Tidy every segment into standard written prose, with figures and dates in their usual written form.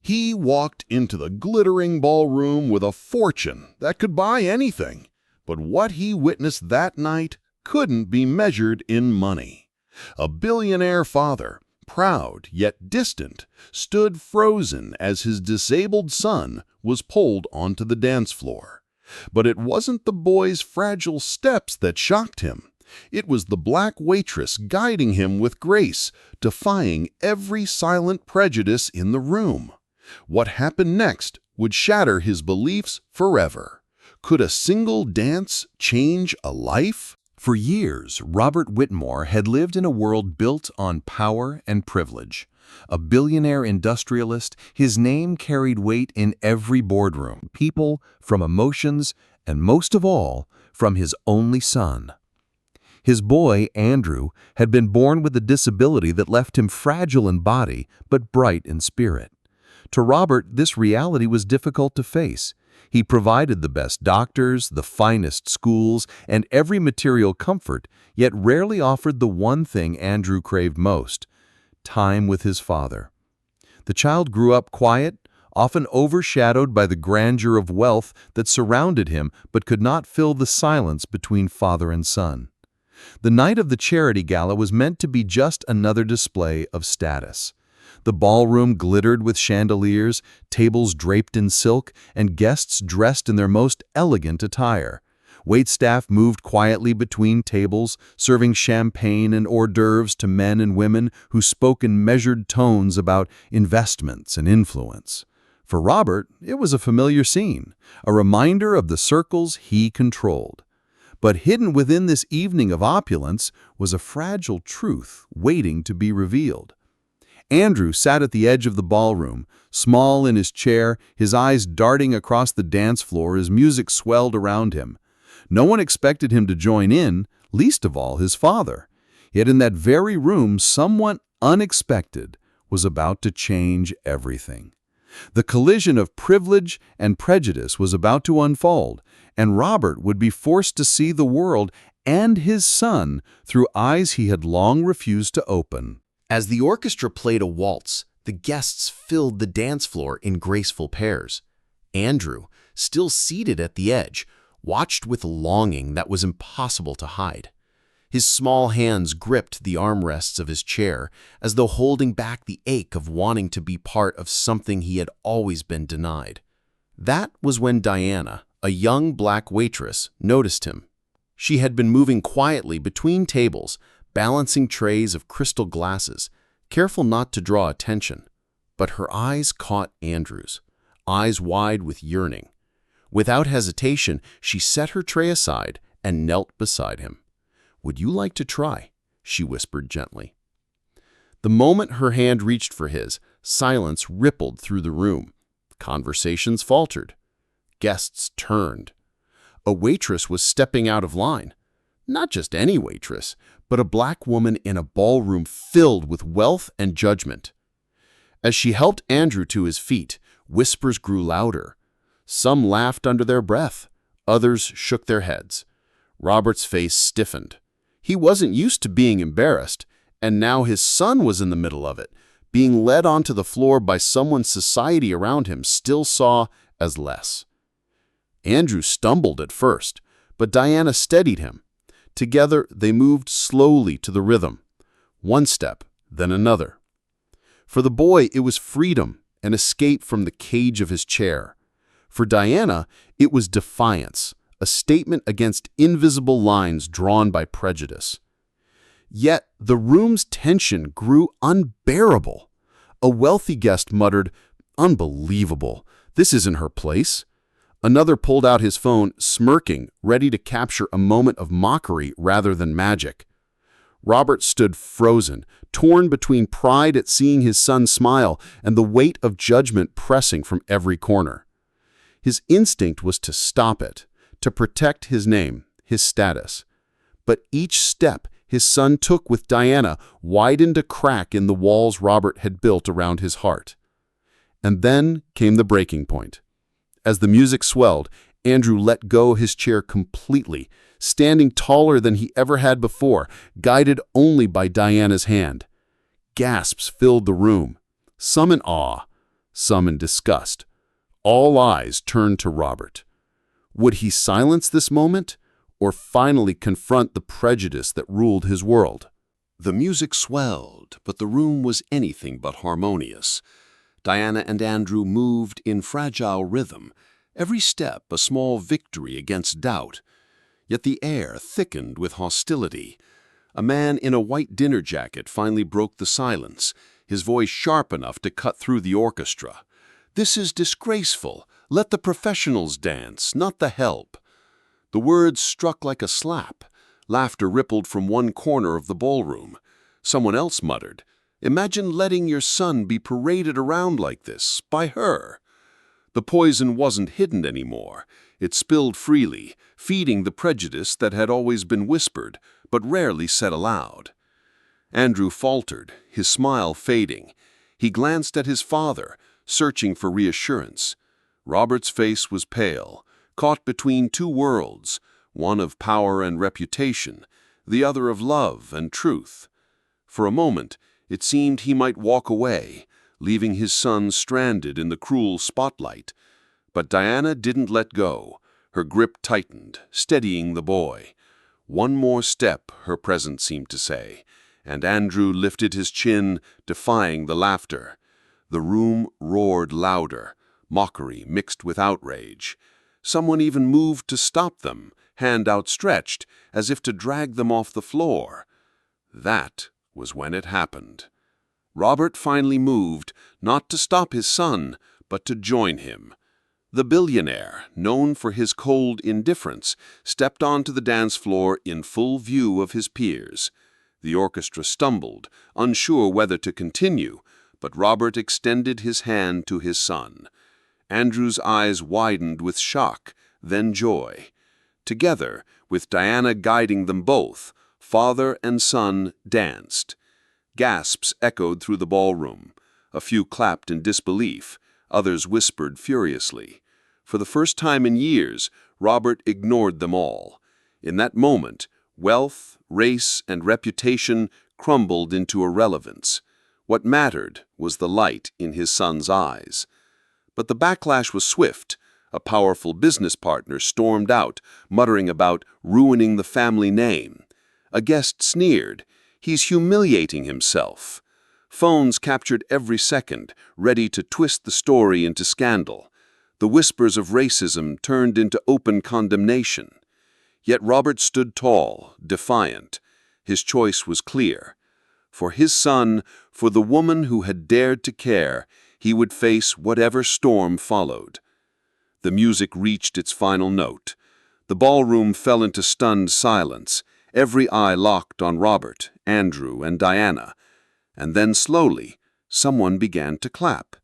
He walked into the glittering ballroom with a fortune that could buy anything, but what he witnessed that night couldn't be measured in money. A billionaire father, proud yet distant, stood frozen as his disabled son was pulled onto the dance floor. But it wasn't the boy's fragile steps that shocked him. It was the black waitress guiding him with grace, defying every silent prejudice in the room. What happened next would shatter his beliefs forever. Could a single dance change a life? For years, Robert Whitmore had lived in a world built on power and privilege. A billionaire industrialist, his name carried weight in every boardroom, people, from emotions, and most of all, from his only son. His boy, Andrew, had been born with a disability that left him fragile in body but bright in spirit. To Robert, this reality was difficult to face. He provided the best doctors, the finest schools, and every material comfort, yet rarely offered the one thing Andrew craved most: time with his father. The child grew up quiet, often overshadowed by the grandeur of wealth that surrounded him but could not fill the silence between father and son. The night of the charity gala was meant to be just another display of status. The ballroom glittered with chandeliers, tables draped in silk, and guests dressed in their most elegant attire. Waitstaff moved quietly between tables, serving champagne and hors d'oeuvres to men and women who spoke in measured tones about investments and influence. For Robert, it was a familiar scene, a reminder of the circles he controlled. But hidden within this evening of opulence was a fragile truth waiting to be revealed. Andrew sat at the edge of the ballroom, small in his chair, his eyes darting across the dance floor as music swelled around him. No one expected him to join in, least of all his father. Yet in that very room, someone unexpected was about to change everything. The collision of privilege and prejudice was about to unfold, and Robert would be forced to see the world and his son through eyes he had long refused to open. As the orchestra played a waltz, the guests filled the dance floor in graceful pairs. Andrew, still seated at the edge, watched with longing that was impossible to hide. His small hands gripped the armrests of his chair, as though holding back the ache of wanting to be part of something he had always been denied. That was when Diana, a young black waitress, noticed him. She had been moving quietly between tables, balancing trays of crystal glasses, careful not to draw attention. But her eyes caught Andrew's, eyes wide with yearning. Without hesitation, she set her tray aside and knelt beside him. "Would you like to try?" she whispered gently. The moment her hand reached for his, silence rippled through the room. Conversations faltered. Guests turned. A waitress was stepping out of line. Not just any waitress, but a black woman in a ballroom filled with wealth and judgment. As she helped Andrew to his feet, whispers grew louder. Some laughed under their breath. Others shook their heads. Robert's face stiffened. He wasn't used to being embarrassed, and now his son was in the middle of it, being led onto the floor by someone society around him still saw as less. Andrew stumbled at first, but Diana steadied him. Together, they moved slowly to the rhythm. One step, then another. For the boy, it was freedom, an escape from the cage of his chair. For Diana, it was defiance, a statement against invisible lines drawn by prejudice. Yet the room's tension grew unbearable. A wealthy guest muttered, "Unbelievable, this isn't her place." Another pulled out his phone, smirking, ready to capture a moment of mockery rather than magic. Robert stood frozen, torn between pride at seeing his son smile and the weight of judgment pressing from every corner. His instinct was to stop it, to protect his name, his status. But each step his son took with Diana widened a crack in the walls Robert had built around his heart. And then came the breaking point. As the music swelled, Andrew let go his chair completely, standing taller than he ever had before, guided only by Diana's hand. Gasps filled the room, some in awe, some in disgust. All eyes turned to Robert. Would he silence this moment, or finally confront the prejudice that ruled his world? The music swelled, but the room was anything but harmonious. Diana and Andrew moved in fragile rhythm, every step a small victory against doubt. Yet the air thickened with hostility. A man in a white dinner jacket finally broke the silence, his voice sharp enough to cut through the orchestra. "This is disgraceful. Let the professionals dance, not the help." The words struck like a slap. Laughter rippled from one corner of the ballroom. Someone else muttered, "Imagine letting your son be paraded around like this, by her." The poison wasn't hidden anymore. It spilled freely, feeding the prejudice that had always been whispered, but rarely said aloud. Andrew faltered, his smile fading. He glanced at his father, searching for reassurance. Robert's face was pale, caught between two worlds, one of power and reputation, the other of love and truth. For a moment, it seemed he might walk away, leaving his son stranded in the cruel spotlight. But Diana didn't let go. Her grip tightened, steadying the boy. One more step, her presence seemed to say, and Andrew lifted his chin, defying the laughter. The room roared louder, mockery mixed with outrage. Someone even moved to stop them, hand outstretched, as if to drag them off the floor. That was when it happened. Robert finally moved, not to stop his son, but to join him. The billionaire, known for his cold indifference, stepped onto the dance floor in full view of his peers. The orchestra stumbled, unsure whether to continue, but Robert extended his hand to his son. Andrew's eyes widened with shock, then joy. Together, with Diana guiding them both, father and son danced. Gasps echoed through the ballroom. A few clapped in disbelief, others whispered furiously. For the first time in years, Robert ignored them all. In that moment, wealth, race, and reputation crumbled into irrelevance. What mattered was the light in his son's eyes. But the backlash was swift. A powerful business partner stormed out, muttering about ruining the family name. A guest sneered, "He's humiliating himself." Phones captured every second, ready to twist the story into scandal. The whispers of racism turned into open condemnation. Yet Robert stood tall, defiant. His choice was clear. For his son, for the woman who had dared to care, he would face whatever storm followed. The music reached its final note. The ballroom fell into stunned silence, every eye locked on Robert, Andrew, and Diana. And then slowly, someone began to clap.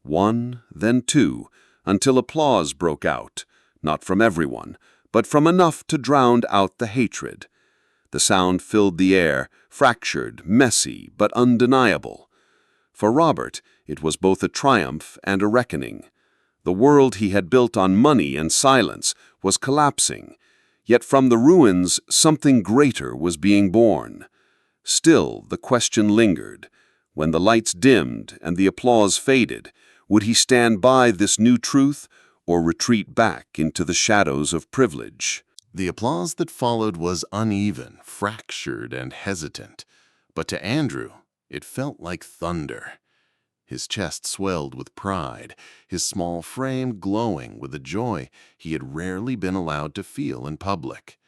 One, then two, until applause broke out, not from everyone, but from enough to drown out the hatred. The sound filled the air, fractured, messy, but undeniable. For Robert, it was both a triumph and a reckoning. The world he had built on money and silence was collapsing, yet from the ruins something greater was being born. Still, the question lingered. When the lights dimmed and the applause faded, would he stand by this new truth or retreat back into the shadows of privilege? The applause that followed was uneven, fractured, and hesitant, but to Andrew, it felt like thunder. His chest swelled with pride, his small frame glowing with a joy he had rarely been allowed to feel in public.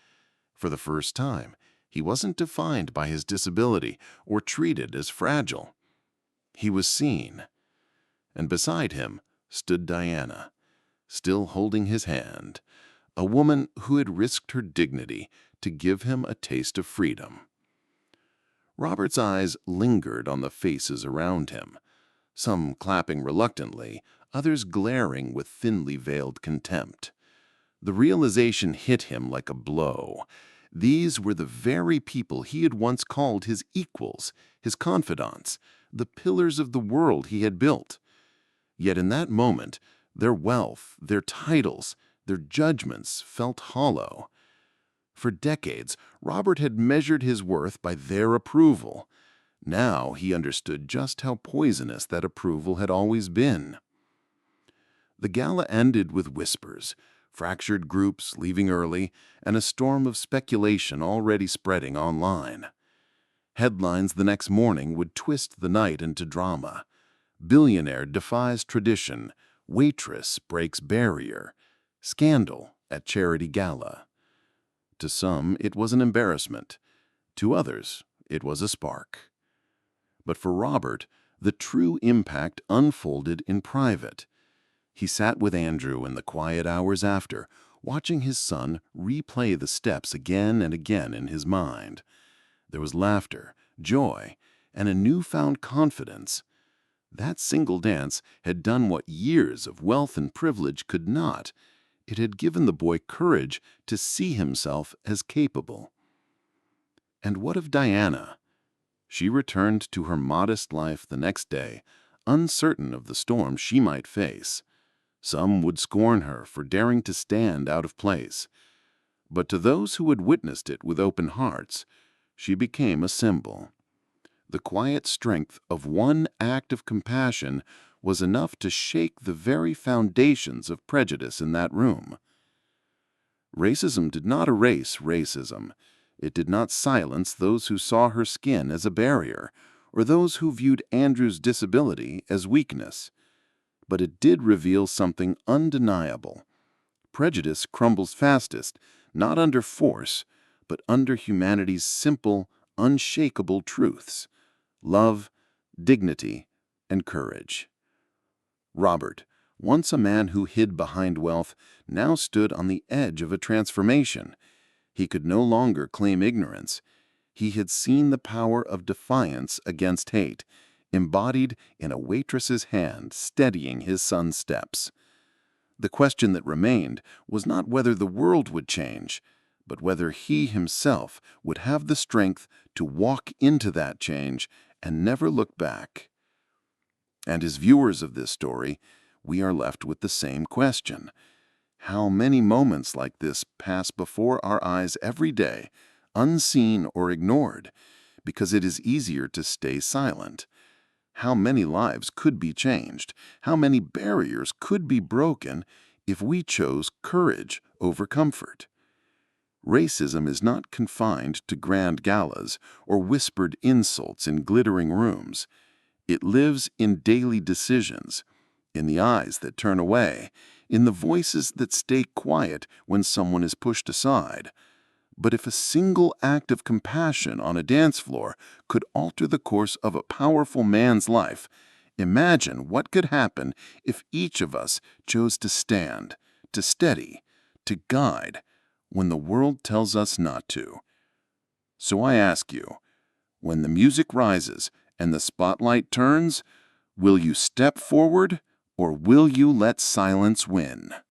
For the first time, he wasn't defined by his disability or treated as fragile. He was seen. And beside him stood Diana, still holding his hand, a woman who had risked her dignity to give him a taste of freedom. Robert's eyes lingered on the faces around him, some clapping reluctantly, others glaring with thinly veiled contempt. The realization hit him like a blow. These were the very people he had once called his equals, his confidants, the pillars of the world he had built. Yet in that moment, their wealth, their titles, their judgments felt hollow. For decades, Robert had measured his worth by their approval. Now he understood just how poisonous that approval had always been. The gala ended with whispers, fractured groups leaving early, and a storm of speculation already spreading online. Headlines the next morning would twist the night into drama. Billionaire defies tradition, Waitress breaks barrier, scandal at charity gala. To some, it was an embarrassment. To others, it was a spark. But for Robert, the true impact unfolded in private. He sat with Andrew in the quiet hours after, watching his son replay the steps again and again in his mind. There was laughter, joy, and a newfound confidence. That single dance had done what years of wealth and privilege could not. It had given the boy courage to see himself as capable. And what of Diana? She returned to her modest life the next day, uncertain of the storm she might face. Some would scorn her for daring to stand out of place. But to those who had witnessed it with open hearts, she became a symbol. The quiet strength of one act of compassion was enough to shake the very foundations of prejudice in that room. Racism did not erase racism. It did not silence those who saw her skin as a barrier, or those who viewed Andrew's disability as weakness. But it did reveal something undeniable. Prejudice crumbles fastest, not under force, but under humanity's simple, unshakable truths: love, dignity, and courage. Robert, once a man who hid behind wealth, now stood on the edge of a transformation. He could no longer claim ignorance. He had seen the power of defiance against hate, embodied in a waitress's hand steadying his son's steps. The question that remained was not whether the world would change, but whether he himself would have the strength to walk into that change and never look back. And as viewers of this story, we are left with the same question. How many moments like this pass before our eyes every day, unseen or ignored, because it is easier to stay silent? How many lives could be changed? How many barriers could be broken if we chose courage over comfort? Racism is not confined to grand galas or whispered insults in glittering rooms. It lives in daily decisions, in the eyes that turn away, in the voices that stay quiet when someone is pushed aside. But if a single act of compassion on a dance floor could alter the course of a powerful man's life, imagine what could happen if each of us chose to stand, to steady, to guide, when the world tells us not to. So I ask you, when the music rises and the spotlight turns, will you step forward or will you let silence win?